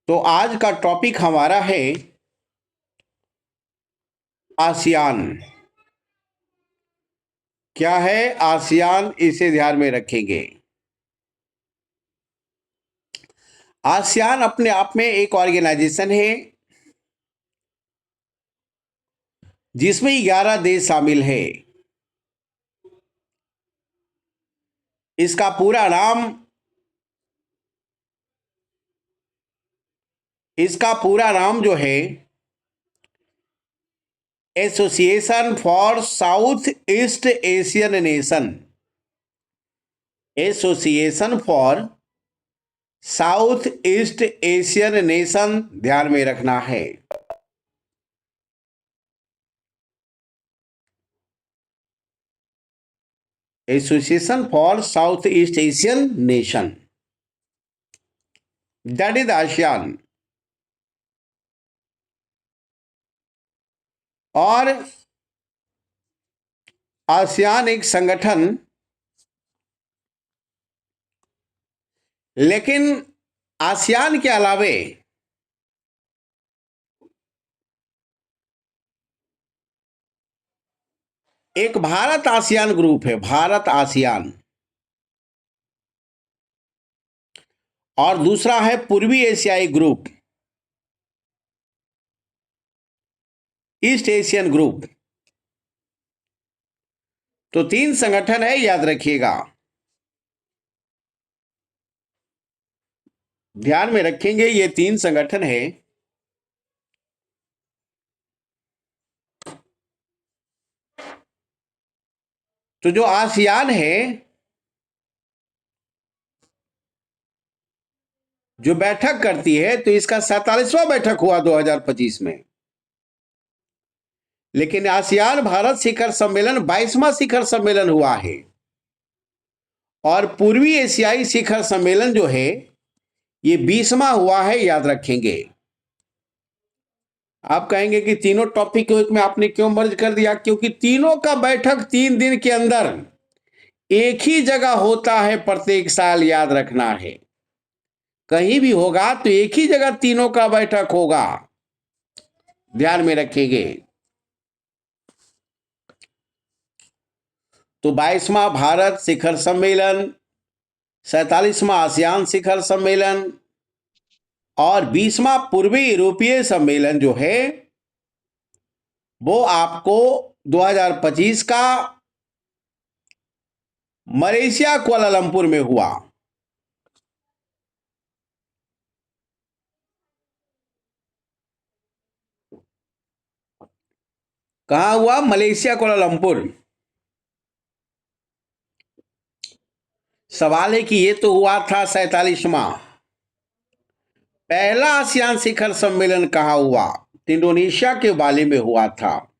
तो आज का टॉपिक हमारा है आसियान। क्या है आसियान, इसे ध्यान में रखेंगे। आसियान अपने आप में एक ऑर्गेनाइजेशन है जिसमें 11 देश शामिल है। इसका पूरा नाम जो है association for south east Asian nation. Association for south east Asian nation ध्यान में रखना है। Association for south east Asian nation, that is ASEAN. और आसियान एक संगठन, लेकिन आसियान के अलावे एक भारत आसियान ग्रुप है, भारत आसियान। और दूसरा है पूर्वी एशियाई ग्रुप, ईस्ट एशियन ग्रुप। तो 3 संगठन है, याद रखिएगा, ध्यान में रखेंगे। ये 3 संगठन है। तो जो आसियान है, जो बैठक करती है, तो इसका 47वां बैठक हुआ 2025 में। लेकिन आसियान भारत शिखर सम्मेलन 22वां शिखर सम्मेलन हुआ है। और पूर्वी एशियाई शिखर सम्मेलन जो है ये 20वां हुआ है, याद रखेंगे। आप कहेंगे कि तीनों टॉपिक को एक में आपने क्यों मर्ज कर दिया? क्योंकि तीनों का बैठक 3 दिन के अंदर एक ही जगह होता है, प्रत्येक साल, याद रखना है। कहीं भी होगा तो एक ही जगह तीनों का बैठक होगा, ध्यान में रखेंगे। तो 22वां भारत शिखर सम्मेलन, 47वां आसियान शिखर सम्मेलन और 20वां पूर्वी यूरोपीय सम्मेलन जो है वो आपको 2025 का मलेशिया कुआलालंपुर में हुआ। कहां हुआ? Malaysia Kuala Lumpur. सवाल है कि ये तो हुआ था 47वां। पहला आसियान शिखर सम्मेलन कहां हुआ? इंडोनेशिया के बाली में हुआ था।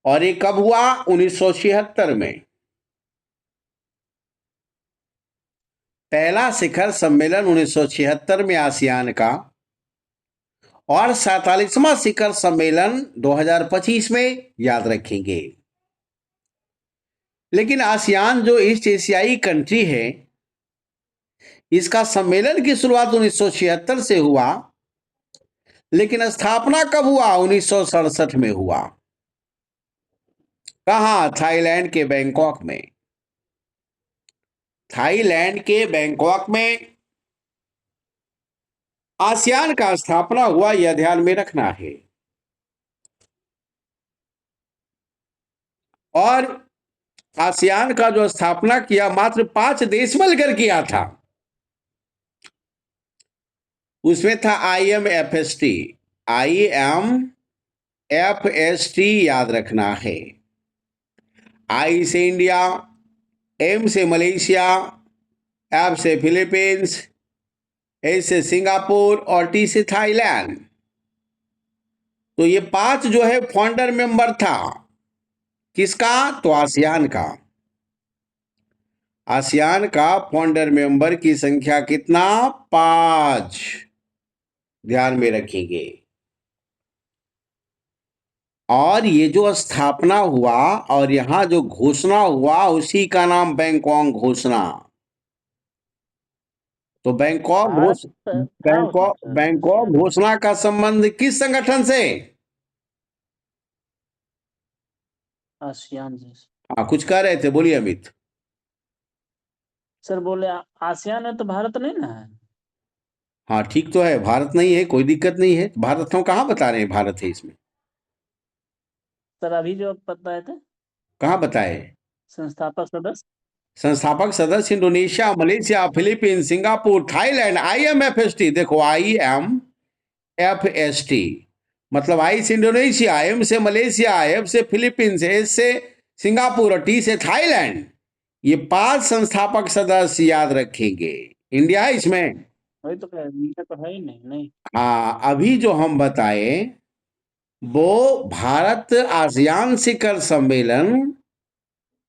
और ये कब हुआ? 1976 में। पहला शिखर सम्मेलन 1976 में आसियान का, और 47वां शिखर सम्मेलन 2025 में, याद रखेंगे। लेकिन आसियान जो ईस्ट एशियाई कंट्री है, इसका सम्मेलन की शुरुआत 1976 से हुआ, लेकिन स्थापना कब हुआ? 1967 में हुआ। कहां? थाईलैंड के बैंकॉक में। थाईलैंड के बैंकॉक में आसियान का स्थापना हुआ, यह ध्यान में रखना है। और आसियान का जो स्थापना किया मात्र 5 देश मिलकर किया था। उसमें था IMFST, IMFST, याद रखना है। I से इंडिया, M से मलेशिया, F से फिलीपींस, S से सिंगापुर और T से थाईलैंड। तो ये 5 जो है फाउंडर मेंबर था। किसका? तो आसियान का। आसियान का फाउंडर मेंबर की संख्या कितना? 5, ध्यान में रखेंगे। और ये जो स्थापना हुआ और यहां जो घोषणा हुआ, उसी का नाम बैंकॉक घोषणा। तो भारत था उसमें बैंकॉक शायद। घोषणा का संबंध किस संगठन से? आसियान से। हाँ, कुछ कह रहे थे, बोलिए अमित। सर बोले आसियान है तो भारत नहीं ना है। हाँ ठीक तो है, भारत नहीं है, कोई दिक्कत नहीं है। भारत हम कहाँ बता रहे हैं भारत है इसमें? सर अभी जो आप बताए थे कहाँ बताए? संस्थापक सदस्य। संस्थापक सदस्य Indonesia, Malaysia, Philippines, Singapore, Thailand, IMFST। देखो, IMFST मतलब आई से इंडोनेशिया, M से मलेशिया, F से फिलीपींस, S से सिंगापुर और T से थाईलैंड। ये 5 संस्थापक सदस्य याद रखेंगे। इंडिया है इसमें? वही तो इंडिया तो है ही नहीं नहीं। हाँ, अभी जो हम बताए वो भारत आसियान शिखर सम्मेलन,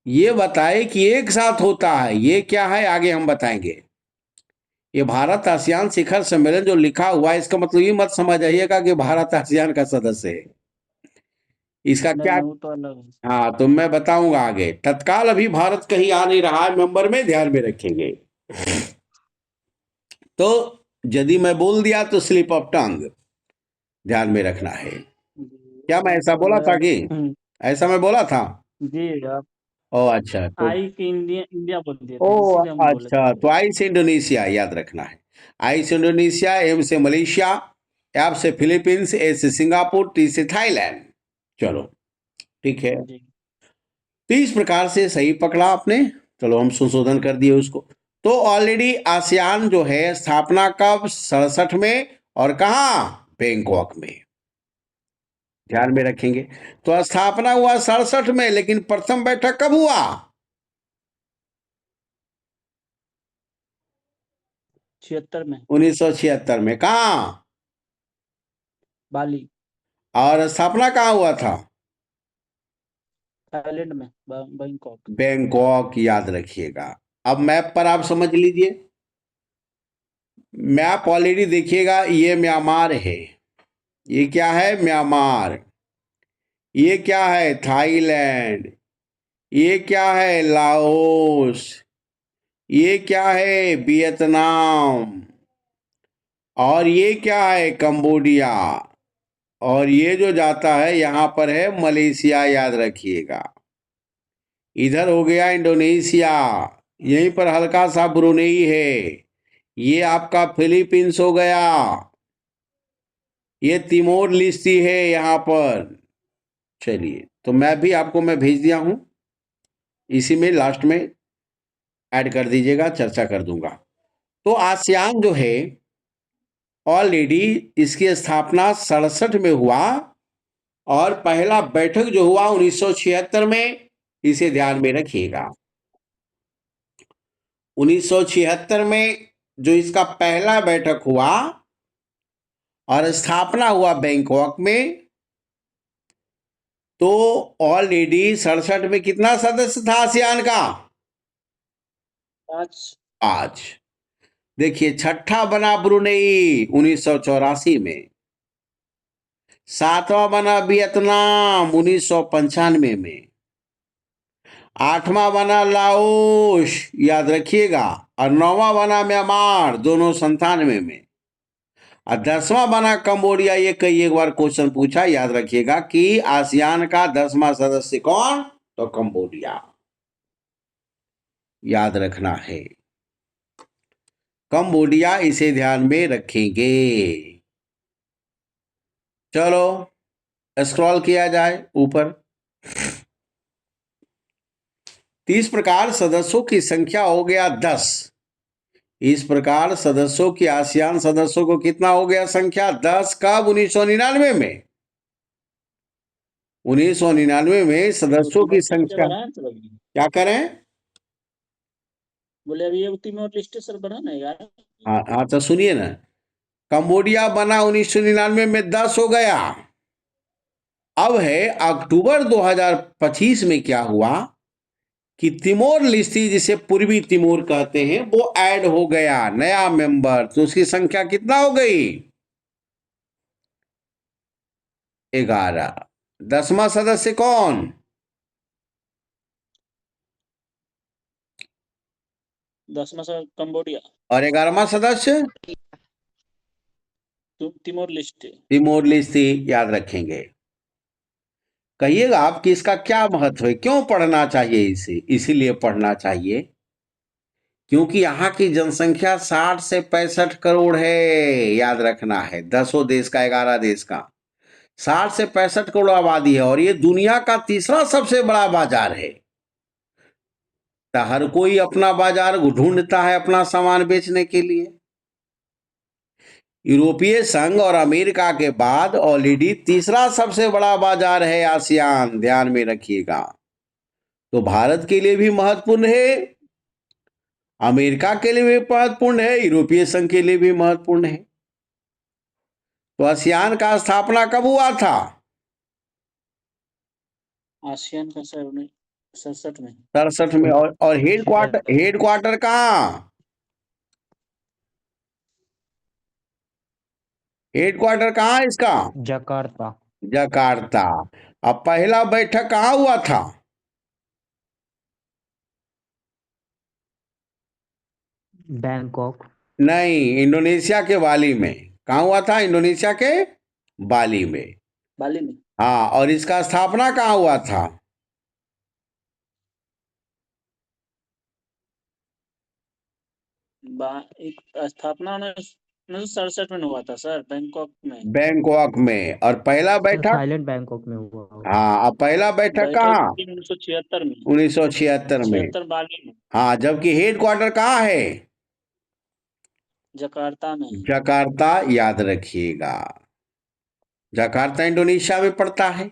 ये बताए कि एक साथ होता है। ये क्या है आगे हम बताएंगे। ये भारत आसियान शिखर सम्मेलन जो लिखा हुआ है, इसका मतलब ये मत समझ आइएगा कि भारत आसियान का सदस्य है। इसका नहीं क्या? नहीं वो तो अलग है। हाँ, तो मैं बताऊंगा आगे। तत्काल अभी भारत कहीं आ नहीं रहा है मेंबर में, ध्यान में रखेंगे। तो यदि मैं बोल दिया तो स्लिप ऑफ टंग ध्यान में रखना है। क्या मैं वो ऐसा तो बोला है। था कि ऐसा मैं बोला था? जी आप ओ अच्छा, तो आई के इंडिया इंडिया बोल दिए ओ थे इसीलिए हम बोले थे अच्छा, कि। तो आई से इंडोनेशिया याद रखना है। आई से इंडोनेशिया, एम से मलेशिया, एफ से फिलीपींस, ए से सिंगापुर, टी से थाईलैंड। चलो, ठीक है। जी। तो इस प्रकार से सही पकड़ा आपने। चलो, हम संशोधन कर दिए उसको। तो ऑलरेडी आसियान जो है स्थापना कब? 67 में। और कहा? बैंकॉक में। ध्यान में रखेंगे। तो स्थापना हुआ 67 में, लेकिन प्रथम बैठक कब हुआ? 76 में। 1976 में। कहा? बाली। और स्थापना कहाँ हुआ था? थाईलैंड में बैंकॉक। बैंकॉक याद रखिएगा। अब मैप पर आप समझ लीजिए। मैप ऑलरेडी देखिएगा, ये म्यांमार है। ये क्या है? म्यांमार। ये क्या है? थाईलैंड। ये क्या है? लाओस। ये क्या है? वियतनाम। और ये क्या है? कंबोडिया। और ये जो जाता है यहां पर है मलेशिया, याद रखिएगा। इधर हो गया इंडोनेशिया, यहीं पर हल्का सा ब्रुनेई है। ये आपका फिलीपींस हो गया। ये तिमोर लिस्टी है यहां पर। चलिए, तो मैं भेज दिया हूं। इसी में लास्ट में ऐड कर दीजिएगा, चर्चा कर दूंगा। तो आसियान जो है ऑलरेडी, इसकी स्थापना 67 में हुआ। और पहला बैठक जो हुआ 1976 में, इसे ध्यान में रखिएगा। 1976 में जो इसका पहला बैठक हुआ और स्थापना हुआ बैंकॉक में। तो ऑलरेडी 67 में कितना सदस्य था आसियान का? आज। आज देखिए, छठा बना ब्रुनेई 1984 में। सातवां बना वियतनाम 1995 में। आठवां बना लाओस, याद रखिएगा। और नौवां बना म्यांमार, दोनों 97 में। और 10वां बना कंबोडिया। ये कई एक बार क्वेश्चन पूछा, याद रखिएगा कि आसियान का 10वां सदस्य कौन? तो कंबोडिया, याद रखना है। कंबोडिया, इसे ध्यान में रखेंगे। चलो, स्क्रॉल किया जाए ऊपर। तो इस प्रकार सदस्यों की संख्या हो गया 10। इस प्रकार सदस्यों की, आसियान सदस्यों को कितना हो गया संख्या? 10। कब? 1999 में। 1999 में सदस्यों की तीमोर लिस्ट संख्या। बनाया तो अभी। क्या करें? बोले अभी ये तीमोर लिस्ट सर बना ना यार। हाँ हाँ, तो सुनिए ना। कंबोडिया बना 1999 में, 10 हो गया। अब है अक्टूबर 2025 में क्या हुआ कि तिमोर लिस्टी, जिसे पूर्वी तिमोर कहते हैं, वो ऐड हो गया, नया मेंबर। तो उसकी संख्या कितना हो गई? 11। 10वां सदस्य कौन? 10वां सर कंबोडिया। और 11वां सदस्य तिमोर लेस्टे। तिमोर लेस्टे याद रखेंगे। कहिएगा आप कि इसका क्या महत्व है, क्यों पढ़ना चाहिए इसे? इसीलिए पढ़ना चाहिए क्योंकि यहाँ की जनसंख्या 60 से 65 करोड़ है। याद रखना है, 10 देश का, 11 देश का 60 से 65 करोड़ आबादी है और ये दुनिया का तीसरा सबसे बड़ा बाजार है। तो हर कोई अपना बाजार ढूंढता है अपना सामान बेचने के लिए। यूरोपीय संघ और अमेरिका के बाद ऑलरेडी तीसरा सबसे बड़ा बाजार है आसियान, ध्यान में रखिएगा। तो भारत के लिए भी महत्वपूर्ण है, अमेरिका के लिए भी महत्वपूर्ण है, यूरोपीय संघ के लिए भी महत्वपूर्ण है। तो आसियान का स्थापना कब हुआ था? आसियान का 67 में। 67 में। और हेडक्वार्टर कहाँ? हेडक्वार्टर कहाँ है इसका? जकार्ता। जकार्ता। अब पहला बैठक कहाँ हुआ था? बैंकॉक। नहीं, इंडोनेशिया के बाली में। कहाँ हुआ था? इंडोनेशिया के बाली में। बाली में। हाँ, और इसका स्थापना कहाँ हुआ था? एक स्थापना 1967 में हुआ था सर, बैंकॉक में। बैंकॉक में। और पहला बैठक? थाईलैंड बैंकॉक में हुआ होगा। हाँ, अब पहला बैठक बैठक कहाँ? 1976 में। 1976 में। 76 बाली में। हाँ, जबकि हेडक्वार्टर कहाँ है? जकार्ता में। जकार्ता, याद रखिएगा। जकार्ता इंडोनेशिया में पड़ता है।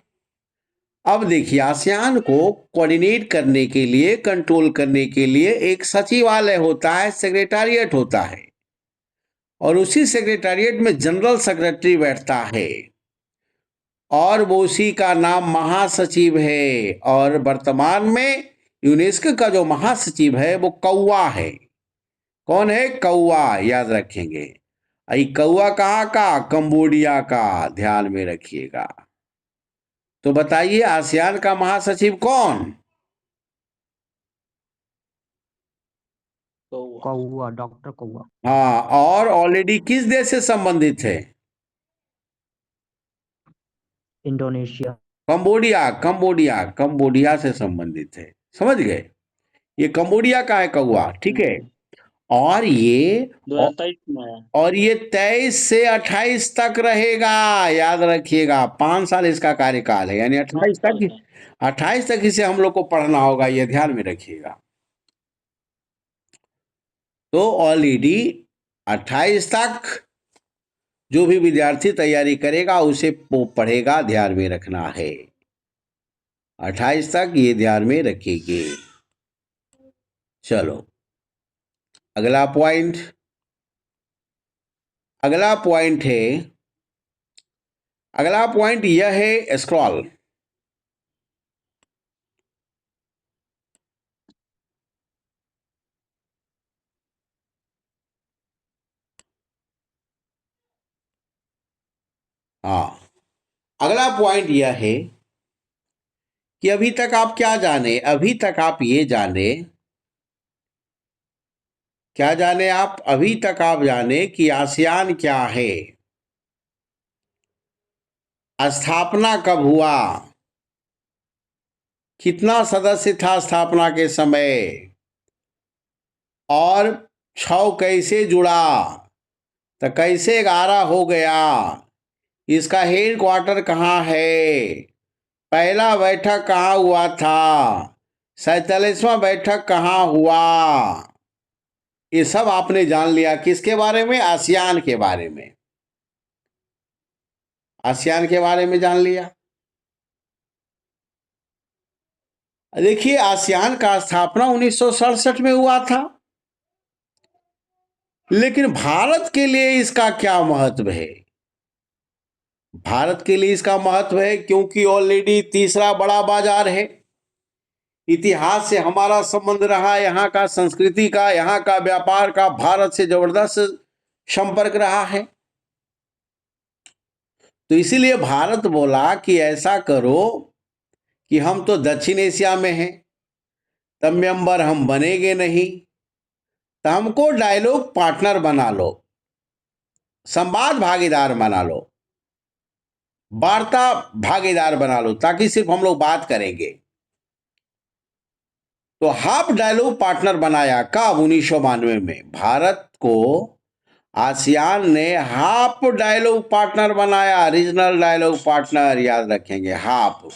अब देखिए, आसियान को कोऑर्डिनेट करने के लिए, कंट्रोल करने के लिए एक सचिवालय होता है, सेक्रेटेरिएट होता है, और उसी सेक्रेटेरिएट में जनरल सेक्रेटरी बैठता है और वो उसी का नाम महासचिव है। और वर्तमान में यूनेस्को का जो महासचिव है वो कौवा है। कौन है? कौवा, याद रखेंगे। आई कौवा कहाँ का? कंबोडिया का, ध्यान में रखिएगा। तो बताइए, आसियान का महासचिव कौन? कौवा, डॉक्टर कौवा। हाँ, और ऑलरेडी किस देश से संबंधित है? इंडोनेशिया। कंबोडिया। कंबोडिया, कंबोडिया से संबंधित है। समझ गए? ये कंबोडिया का है कौवा, ठीक है। और ये 2023 में आया। और ये 23 से 28 तक रहेगा, याद रखिएगा। 5 साल इसका कार्यकाल है, यानी 28 साल तक, का। 28 तक इसे हम लोग को पढ़ना होगा, ये ध्यान में रखिएगा। तो ऑलरेडी 28 तक जो भी विद्यार्थी तैयारी करेगा उसे वो पढ़ेगा, ध्यान में रखना है। 28 तक ये ध्यान में रखिए। चलो, अगला पॉइंट। अगला पॉइंट है, अगला पॉइंट यह है स्क्रॉल। हाँ, अगला पॉइंट यह है कि अभी तक आप क्या जाने? अभी तक आप ये जाने, क्या जाने आप? अभी तक आप जाने कि आसियान क्या है, स्थापना कब हुआ, कितना सदस्य था स्थापना के समय, और 6 कैसे जुड़ा, तो कैसे 11 हो गया, इसका हेड क्वार्टर कहाँ है, पहला बैठक कहाँ हुआ था, 47वां बैठक कहाँ हुआ, ये सब आपने जान लिया। किसके बारे में? आसियान के बारे में। आसियान के बारे में जान लिया। देखिए, आसियान का स्थापना 1967 में हुआ था, लेकिन भारत के लिए इसका क्या महत्व है? भारत के लिए इसका महत्व है क्योंकि ऑलरेडी तीसरा बड़ा बाजार है। इतिहास से हमारा संबंध रहा, यहाँ का संस्कृति का, यहाँ का व्यापार का भारत से जबरदस्त संपर्क रहा है। तो इसीलिए भारत बोला कि ऐसा करो कि हम तो दक्षिण एशिया में हैं, तब मेंबर हम बनेंगे नहीं, तो हमको डायलॉग पार्टनर बना लो, संवाद भागीदार बना लो, वार्ता भागीदार बना लो, ताकि सिर्फ हम लोग बात करेंगे। तो हाफ डायलॉग पार्टनर बनाया कब? 1992 में भारत को आसियान ने हाफ डायलॉग पार्टनर बनाया, रीजनल डायलॉग पार्टनर, याद रखेंगे हाफ।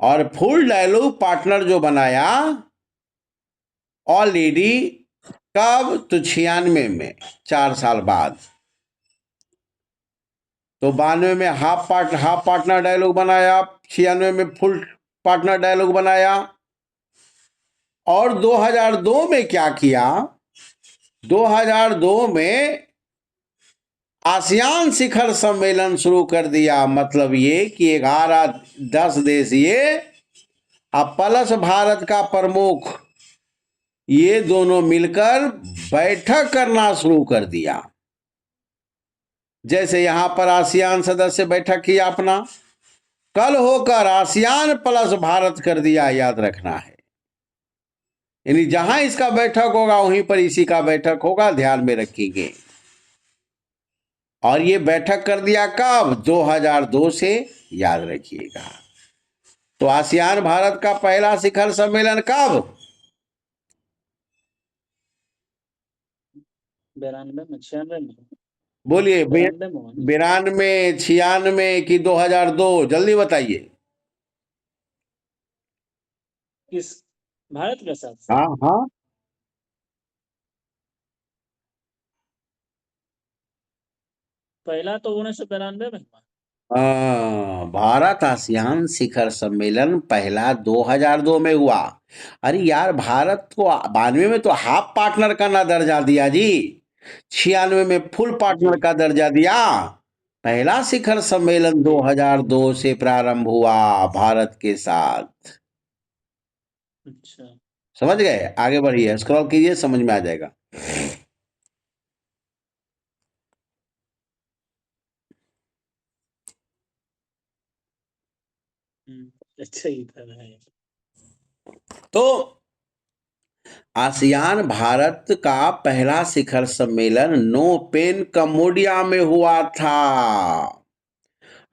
और फुल डायलॉग पार्टनर जो बनाया ऑलरेडी कब? तो 96 में, 4 साल बाद। तो 92 में हाफ पार्टनर डायलॉग बनाया, 96 में फुल पार्टनर डायलॉग बनाया। और 2002 में क्या किया? 2002 में आसियान शिखर सम्मेलन शुरू कर दिया। मतलब ये कि 10 देश ये अब प्लस भारत का प्रमुख, ये दोनों मिलकर बैठक करना शुरू कर दिया। जैसे यहां पर आसियान सदस्य बैठक किया अपना, कल होकर आसियान प्लस भारत कर दिया, याद रखना है। यानी जहां इसका बैठक होगा वहीं पर इसी का बैठक होगा, ध्यान में रखिए। और ये बैठक कर दिया कब? 2002 से, याद रखिएगा। तो आसियान भारत का पहला शिखर सम्मेलन कब? 92 में, 96 में, बोलिए। 92 में हुआ ना? 92, 96 कि 2002? जल्दी बताइए। किस भारत के साथ? हाँ हाँ, पहला तो 1992 में हुआ। भारत आसियान शिखर सम्मेलन पहला 2002 में हुआ। अरे यार, भारत को 92 में तो हाफ पार्टनर का ना दर्जा दिया जी, 96 में फुल पार्टनर जी। का दर्जा दिया। पहला शिखर सम्मेलन 2002 से प्रारंभ हुआ भारत के साथ। अच्छा। समझ गए? आगे बढ़िए, स्क्रॉल कीजिए, समझ में आ जाएगा। अच्छा ही था है। तो आसियान भारत का पहला शिखर सम्मेलन नो पेन कंबोडिया में हुआ था।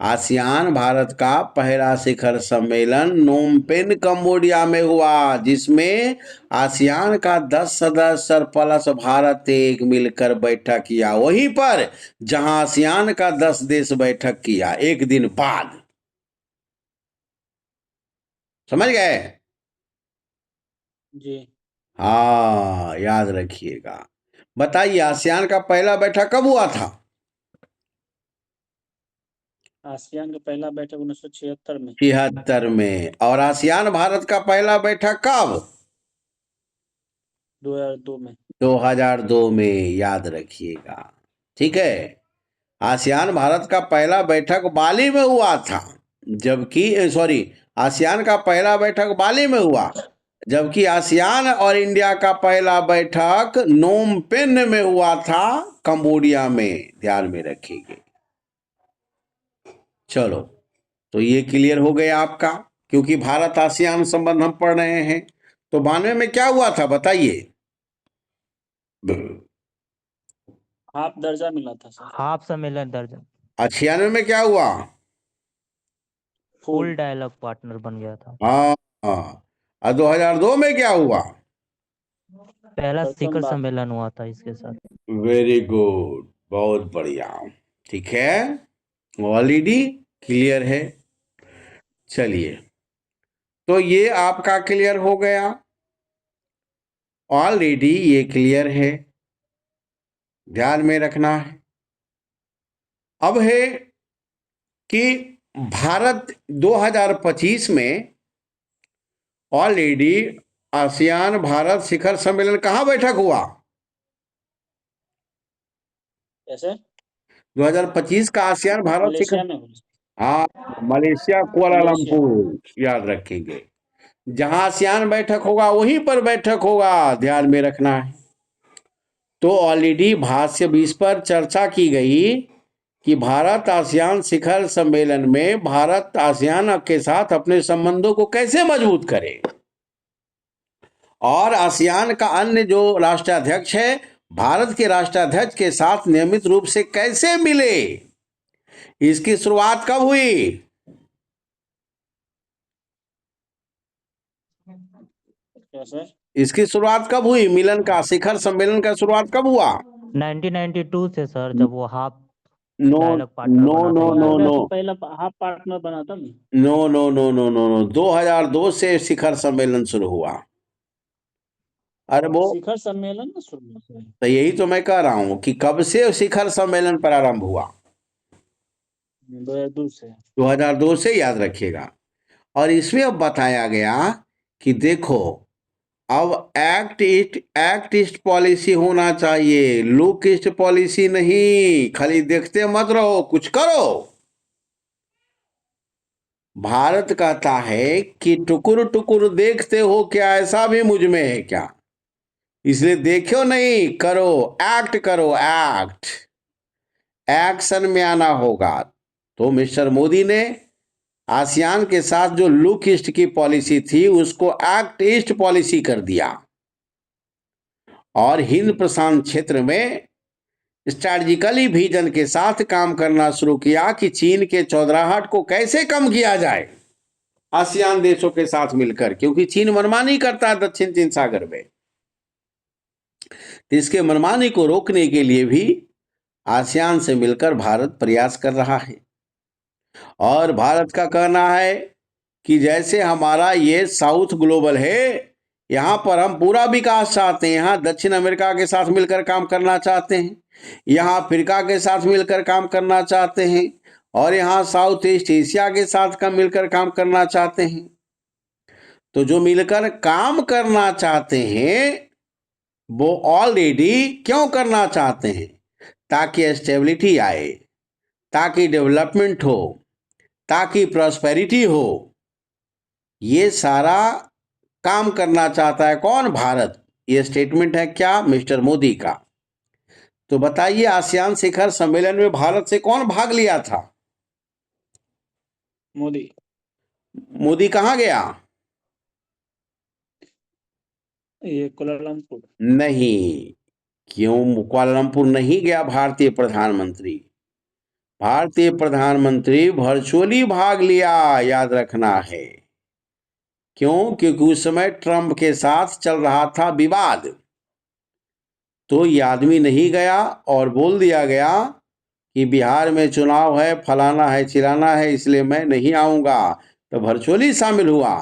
आसियान भारत का पहला शिखर सम्मेलन नोमपेन कंबोडिया में हुआ, जिसमें आसियान का 10 सदस्य प्लस भारत एक मिलकर बैठक किया, वहीं पर जहां आसियान का 10 देश बैठक किया एक दिन बाद। समझ गए? जी। हाँ, याद रखिएगा। बताइए, आसियान का पहला बैठक कब हुआ था? आसियान का पहला बैठक 1976 में। 76 में। और आसियान भारत का पहला बैठक कब? 2002 में। 2002 में, याद रखिएगा। ठीक है। आसियान भारत का पहला बैठक बाली में हुआ था, जबकि सॉरी, आसियान का पहला बैठक बाली में हुआ, जबकि आसियान और इंडिया का पहला बैठक नोम पेन में हुआ था, कंबोडिया में। ध्यान में रखिएगा। चलो, तो ये क्लियर हो गया आपका, क्योंकि भारत आसियान संबंध हम पढ़ रहे हैं। तो 92 में क्या हुआ था बताइए? हाफ दर्जा मिला था सर। हाफ सम्मेलन दर्जा। 96 में क्या हुआ? फुल डायलॉग पार्टनर बन गया था। हाँ हाँ। और 2002 में क्या हुआ? पहला प्रथम शिखर बार। सम्मेलन हुआ था इसके साथ। वेरी गुड, बहुत बढ़िया। ठीक है, ऑलरेडी क्लियर है। चलिए, तो ये आपका क्लियर हो गया, ऑलरेडी ये क्लियर है, ध्यान में रखना है। अब है कि भारत 2025 में ऑलरेडी आसियान भारत शिखर सम्मेलन कहाँ बैठक हुआ? कैसे? 2025 का आसियान भारत शिखर, मलेशिया में हुआ। हाँ, मलेशिया मलेशिया। कुआलालंपुर, याद रखेंगे। जहां आसियान बैठक होगा वहीं पर बैठक होगा, ध्यान में रखना है। तो ऑलरेडी भाष्य 20 पर चर्चा की गई कि भारत आसियान शिखर सम्मेलन में भारत आसियान के साथ अपने संबंधों को कैसे मजबूत करे। और आसियान का अन्य जो राष्ट्राध्यक्ष है भारत के राष्ट्राध्यक्ष के साथ नियमित रूप से कैसे मिले, इसकी शुरुआत कब हुई? क्या सर? इसकी शुरुआत कब हुई? मिलन का, शिखर सम्मेलन का शुरुआत कब हुआ? 1992 से सर, जब वो हाफ नो डायलॉग पार्टनर नो बना था नो नो इंडिया नो में। तो पहला हाफ पार्टनर बना था ना। No no no no no no 2002 से शिखर सम्मेलन शुरू हुआ। अरे वो शिखर सम्मेलन ना शुरू हुआ है। तो यही तो मैं कह रहा हूं कि कब से शिखर सम्मेलन प्रारंभ हुआ? 2002 से। 2002 से, याद रखिएगा। और इसमें अब बताया गया कि देखो, अब एक्ट ईस्ट पॉलिसी होना चाहिए, लुक ईस्ट पॉलिसी नहीं। खाली देखते मत रहो, कुछ करो। भारत कहता है कि टुकुर टुकुर देखते हो क्या, ऐसा भी मुझ में है क्या? इसलिए देखो नहीं, करो, एक्ट करो, एक्ट, एक्शन में आना होगा। तो मिस्टर मोदी ने आसियान के साथ जो लुक ईस्ट की पॉलिसी थी उसको एक्ट ईस्ट पॉलिसी कर दिया और हिंद प्रशांत क्षेत्र में स्ट्रैटेजिकली विजन के साथ काम करना शुरू किया कि चीन के चौधराहट को कैसे कम किया जाए आसियान देशों के साथ मिलकर, क्योंकि चीन मनमानी करता है दक्षिण चीन सागर में। तो इसके मनमानी को रोकने के लिए भी आसियान से मिलकर भारत प्रयास कर रहा है। और भारत का कहना है कि जैसे हमारा ये साउथ ग्लोबल है, यहाँ पर हम पूरा विकास चाहते हैं। यहाँ दक्षिण अमेरिका के साथ मिलकर काम करना चाहते हैं, यहाँ अफ्रीका के साथ मिलकर काम करना चाहते हैं, और यहाँ साउथ ईस्ट एशिया के साथ मिलकर काम करना चाहते हैं। तो जो मिलकर काम करना चाहते हैं वो ऑलरेडी क्यों करना चाहते हैं? ताकि स्टेबिलिटी आए, ताकि डेवलपमेंट हो, ताकि प्रॉस्पेरिटी हो। ये सारा काम करना चाहता है कौन? भारत। ये स्टेटमेंट है क्या? मिस्टर मोदी का। तो बताइए, आसियान शिखर सम्मेलन में भारत से कौन भाग लिया था? मोदी। मोदी कहाँ गया? ये कुलालमपुर। नहीं, क्यों कुआलालंपुर नहीं गया भारतीय प्रधानमंत्री? भारतीय प्रधानमंत्री वर्चुअली भाग लिया, याद रखना है। क्यों? क्योंकि उस समय ट्रंप के साथ चल रहा था विवाद। तो ये आदमी नहीं गया और बोल दिया गया कि बिहार में चुनाव है, फलाना है, चिलाना है, इसलिए मैं नहीं आऊँगा। तो वर्चुअली शामिल हुआ।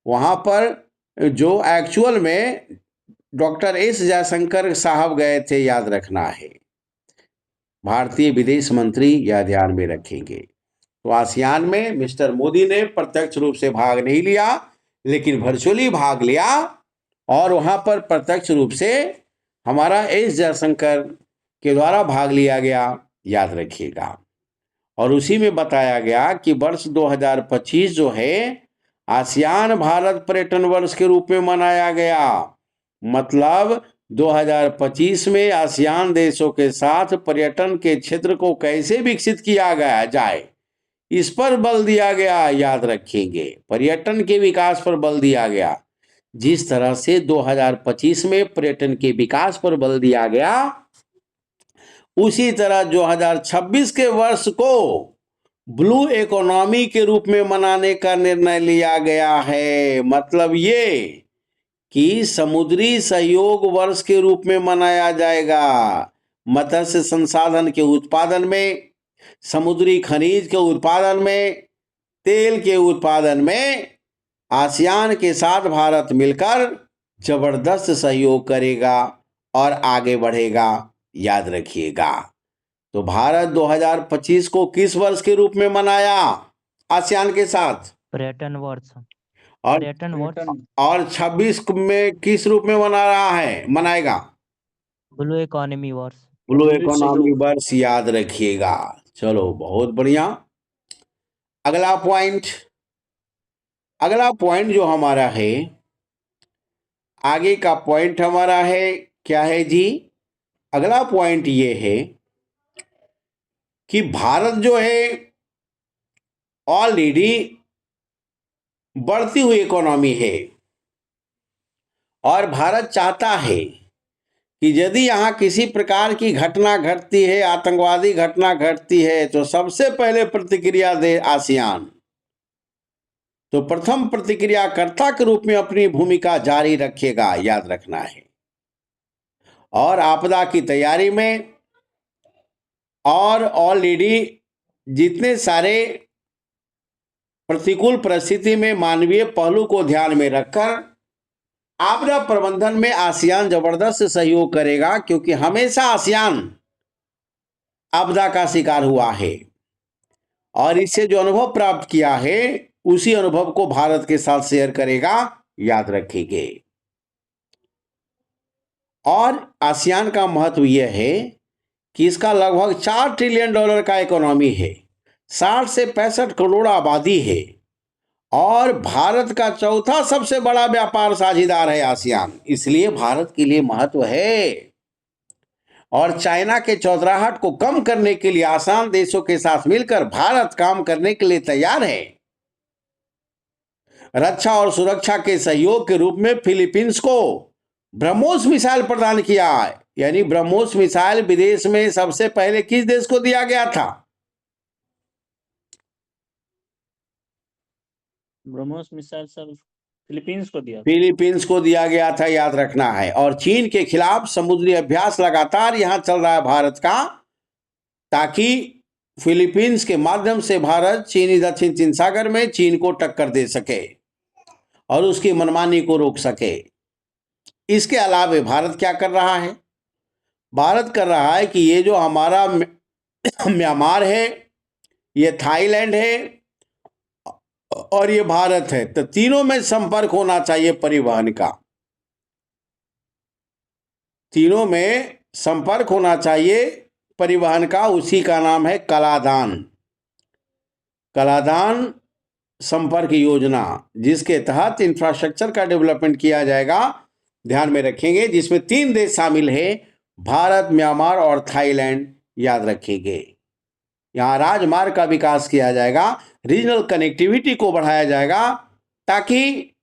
वहाँ पर जो एक्चुअल में डॉक्टर एस जयशंकर साहब गए थे, याद रखना है। भारतीय विदेश मंत्री, यह ध्यान में रखेंगे। तो आसियान में मिस्टर मोदी ने प्रत्यक्ष रूप से भाग नहीं लिया, लेकिन वर्चुअली भाग लिया, और वहाँ पर प्रत्यक्ष रूप से हमारा एस जयशंकर के द्वारा भाग लिया गया, याद रखिएगा। और उसी में बताया गया कि वर्ष 2025 जो है आसियान भारत पर्यटन वर्ष के रूप में मनाया गया। मतलब 2025 में आसियान देशों के साथ पर्यटन के क्षेत्र को कैसे विकसित किया गया जाए, इस पर बल दिया गया, याद रखेंगे। पर्यटन के विकास पर बल दिया गया। जिस तरह से 2025 में पर्यटन के विकास पर बल दिया गया, उसी तरह 2026 के वर्ष को ब्लू इकोनॉमी के रूप में मनाने का निर्णय लिया गया है। मतलब ये कि समुद्री सहयोग वर्ष के रूप में मनाया जाएगा। मत्स्य संसाधन के उत्पादन में, समुद्री खनिज के उत्पादन में, तेल के उत्पादन में आसियान के साथ भारत मिलकर जबरदस्त सहयोग करेगा और आगे बढ़ेगा, याद रखिएगा। तो भारत 2025 को किस वर्ष के रूप में मनाया आसियान के साथ? पर्यटन वर्ष। और पर्यटन वर्ष। और 26 में किस रूप में मना रहा है, मनाएगा? ब्लू इकोनॉमी वर्ष। ब्लू समुद्री इकोनॉमी सहयोग। वर्ष, याद रखिएगा। चलो, बहुत बढ़िया। अगला पॉइंट, अगला पॉइंट जो हमारा है, आगे का पॉइंट हमारा है, क्या है जी? अगला पॉइंट ये है कि भारत जो है ऑलरेडी बढ़ती हुई इकोनॉमी है, और भारत चाहता है कि यदि यहाँ किसी प्रकार की घटना घटती है, आतंकवादी घटना घटती है, तो सबसे पहले प्रतिक्रिया दे आसियान। तो प्रथम प्रतिक्रियाकर्ता के रूप में अपनी भूमिका जारी रखेगा, याद रखना है। और आपदा की तैयारी में और ऑलरेडी जितने सारे प्रतिकूल परिस्थिति में मानवीय पहलू को ध्यान में रखकर आपदा प्रबंधन में आसियान जबरदस्त सहयोग करेगा, क्योंकि हमेशा आसियान आपदा का शिकार हुआ है और इससे जो अनुभव प्राप्त किया है उसी अनुभव को भारत के साथ शेयर करेगा, याद रखिए। और आसियान का महत्व यह है कि इसका लगभग $4 ट्रिलियन का इकोनॉमी है, 60 से 65 करोड़ आबादी है और भारत का चौथा सबसे बड़ा व्यापार साझेदार है आसियान। इसलिए भारत के लिए महत्व है। और चाइना के चौधराहट को कम करने के लिए आसियान देशों के साथ मिलकर भारत काम करने के लिए तैयार है। रक्षा और सुरक्षा के सहयोग के रूप में फिलीपींस को ब्रह्मोस मिसाइल प्रदान किया है। यानी ब्रह्मोस मिसाइल विदेश में सबसे पहले किस देश को दिया गया था? ब्रह्मोस मिसाइल सर फिलीपींस को दिया। फिलीपींस को दिया गया था, याद रखना है। और चीन के खिलाफ समुद्री अभ्यास लगातार यहां चल रहा है भारत का, ताकि फिलीपींस के माध्यम से भारत चीनी दक्षिण चीन सागर में चीन को टक्कर दे सके और उसकी मनमानी को रोक सके। इसके अलावा भारत क्या कर रहा है? भारत कर रहा है कि ये जो हमारा म्यांमार है, ये थाईलैंड है और ये भारत है, तो तीनों में संपर्क होना चाहिए परिवहन का। तीनों में संपर्क होना चाहिए परिवहन का। उसी का नाम है कलादान। कलादान संपर्क योजना, जिसके तहत इंफ्रास्ट्रक्चर का डेवलपमेंट किया जाएगा, ध्यान में रखेंगे, जिसमें 3 देश शामिल है, भारत, म्यांमार और थाईलैंड, याद रखेंगे। यहाँ राजमार्ग का विकास किया जाएगा, रीजनल कनेक्टिविटी को बढ़ाया जाएगा, ताकि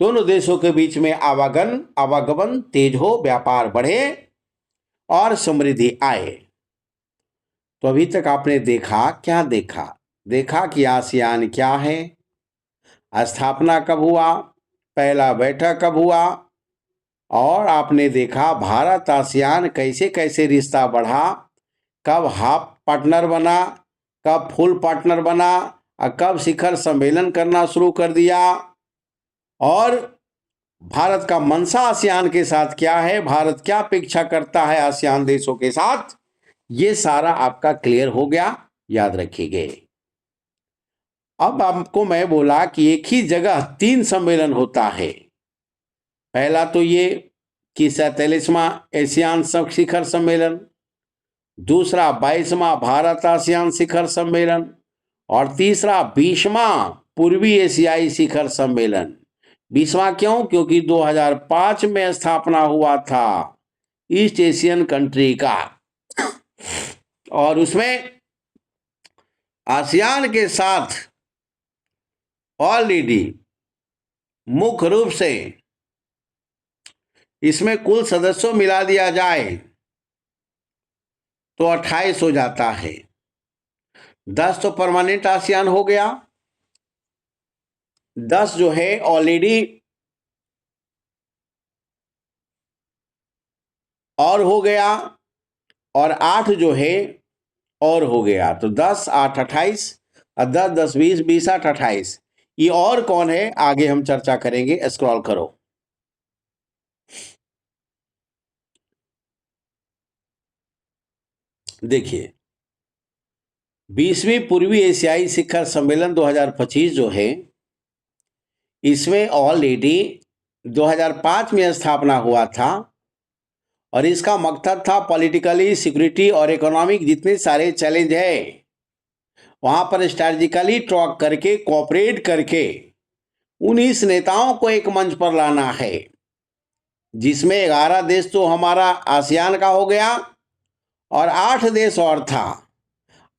दोनों देशों के बीच में आवागमन तेज हो, व्यापार बढ़े और समृद्धि आए। तो अभी तक आपने देखा, क्या देखा? देखा कि आसियान क्या है, स्थापना कब हुआ, पहला बैठक कब हुआ, और आपने देखा भारत आसियान कैसे कैसे रिश्ता बढ़ा, कब हाफ पार्टनर बना, कब फुल पार्टनर बना और कब शिखर सम्मेलन करना शुरू कर दिया, और भारत का मंशा आसियान के साथ क्या है, भारत क्या अपेक्षा करता है आसियान देशों के साथ, ये सारा आपका क्लियर हो गया, याद रखिए। अब आपको मैं बोला कि एक ही जगह 3 सम्मेलन होता है। पहला तो ये कि 47वां एशियान शिखर सम्मेलन, दूसरा 22वां भारत आसियान शिखर सम्मेलन और तीसरा 20वां पूर्वी एशियाई शिखर सम्मेलन। 20वां क्यों? क्योंकि 2005 में स्थापना हुआ था ईस्ट एशियन कंट्री का, और उसमें आसियान के साथ ऑलरेडी मुख्य रूप से इसमें कुल सदस्यों मिला दिया जाए तो 28 हो जाता है। 10 तो परमानेंट आसियान हो गया, 10 जो है ऑलरेडी और हो गया, और 8 जो है और हो गया। तो 10, 8, 28 और 10, 10, 20, 20, 8, 28। ये और कौन है आगे हम चर्चा करेंगे, स्क्रॉल करो। देखिए 20वीं पूर्वी एशियाई शिखर सम्मेलन 2025 जो है, इसमें ऑलरेडी 2005 में स्थापना हुआ था और इसका मकसद था पॉलिटिकली, सिक्योरिटी और इकोनॉमिक जितने सारे चैलेंज है वहां पर स्ट्रैटेजिकली टॉक करके, कोऑपरेट करके 19 नेताओं को एक मंच पर लाना है, जिसमें 11 देश तो हमारा आसियान का हो गया और 8 देश और था।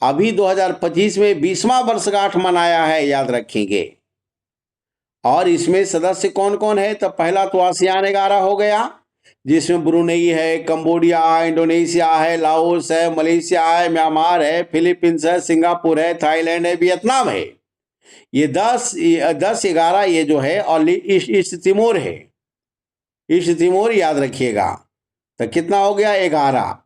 अभी 2025 में 20वां वर्षगांठ मनाया है, याद रखेंगे। और इसमें सदस्य कौन कौन है? तो पहला तो आसियान 11 हो गया, जिसमें ब्रुनेई है, कंबोडिया, इंडोनेशिया है, लाओस है, मलेशिया है, म्यांमार है, फिलीपींस है, सिंगापुर है, थाईलैंड है, वियतनाम है। ये 10-11 ये जो है, और ईस्ट तिमोर है। ईस्ट तिमोर याद रखिएगा। तो कितना हो गया?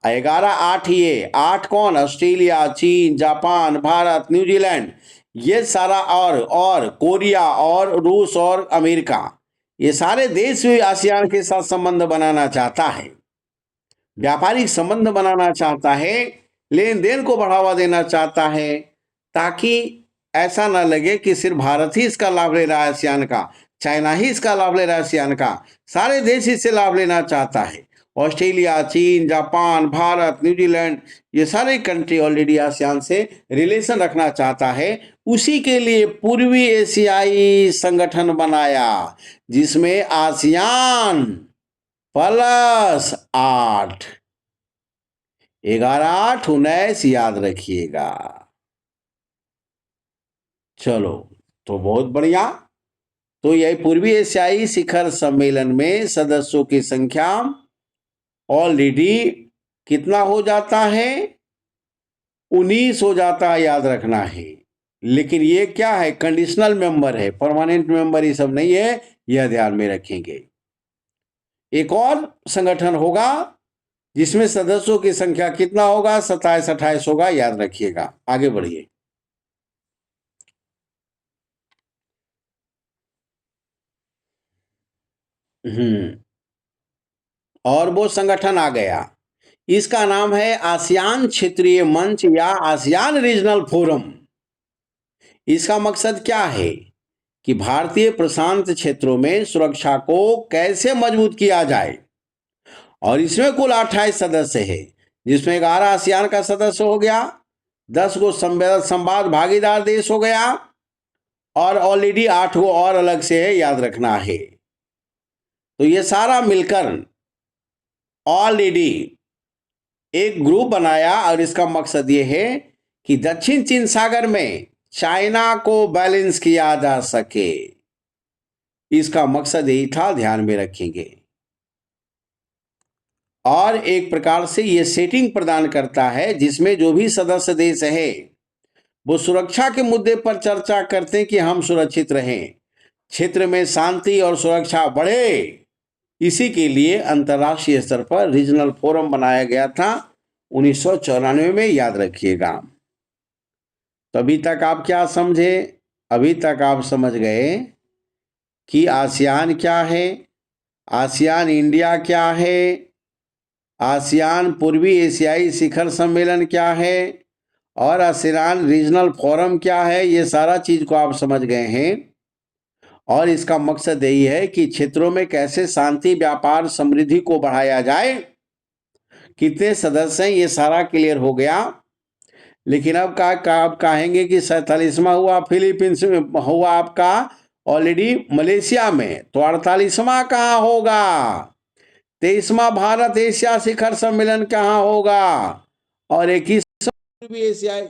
11। 8 ये 8 कौन? ऑस्ट्रेलिया, चीन, जापान, भारत, न्यूजीलैंड, ये सारा, और कोरिया और रूस और अमेरिका, ये सारे देश भी आसियान के साथ संबंध बनाना चाहता है, व्यापारिक संबंध बनाना चाहता है, लेन देन को बढ़ावा देना चाहता है, ताकि ऐसा ना लगे कि सिर्फ भारत ही इसका लाभ ले रहा है आसियान का, चाइना ही इसका लाभ ले रहा है आसियान का, सारे देश इससे लाभ लेना चाहता है। ऑस्ट्रेलिया, चीन, जापान, भारत, न्यूजीलैंड, ये सारे कंट्री ऑलरेडी आसियान से रिलेशन रखना चाहता है। उसी के लिए पूर्वी एशियाई संगठन बनाया, जिसमें आसियान +8, 11, 8, 19 याद रखिएगा। चलो, तो बहुत बढ़िया। तो यह पूर्वी एशियाई शिखर सम्मेलन में सदस्यों की संख्या ऑलरेडी कितना हो जाता है? 19 हो जाता है, याद रखना है। लेकिन ये क्या है? कंडीशनल मेंबर है, परमानेंट मेंबर ये सब नहीं है, यह ध्यान में रखेंगे। एक और संगठन होगा जिसमें सदस्यों की संख्या कितना होगा? 27-28 होगा, याद रखिएगा। आगे बढ़िए। और वो संगठन आ गया, इसका नाम है आसियान क्षेत्रीय मंच या आसियान रीजनल फोरम। इसका मकसद क्या है कि भारतीय प्रशांत क्षेत्रों में सुरक्षा को कैसे मजबूत किया जाए। और इसमें कुल 28 सदस्य है, जिसमें 11 आसियान का सदस्य हो गया, 10 को संवाद भागीदार देश हो गया, और ऑलरेडी 8 को और अलग से है, याद रखना है। तो ये सारा मिलकर ऑलरेडी एक ग्रुप बनाया, और इसका मकसद ये है कि दक्षिण चीन सागर में चाइना को बैलेंस किया जा सके। इसका मकसद यही था, ध्यान में रखेंगे। और एक प्रकार से ये सेटिंग प्रदान करता है, जिसमें जो भी सदस्य देश है वो सुरक्षा के मुद्दे पर चर्चा करते हैं कि हम सुरक्षित रहें, क्षेत्र में शांति और सुरक्षा बढ़े। इसी के लिए अंतर्राष्ट्रीय स्तर पर रीजनल फोरम बनाया गया था 1994 में, याद रखिएगा। तो अभी तक आप क्या समझे? अभी तक आप समझ गए कि आसियान क्या है, आसियान इंडिया क्या है, आसियान पूर्वी एशियाई शिखर सम्मेलन क्या है, और आसियान रीजनल फोरम क्या है। ये सारा चीज को आप समझ गए हैं। और इसका मकसद यही है कि क्षेत्रों में कैसे शांति, व्यापार, समृद्धि को बढ़ाया जाए। कितने सदस्य हैं ये सारा क्लियर हो गया। लेकिन अब आप कहेंगे कि 47वां हुआ फिलीपींस में, हुआ आपका ऑलरेडी मलेशिया में, तो 48वां कहाँ होगा? 23वां भारत एशिया शिखर सम्मेलन कहाँ होगा? और 21वां एशियाई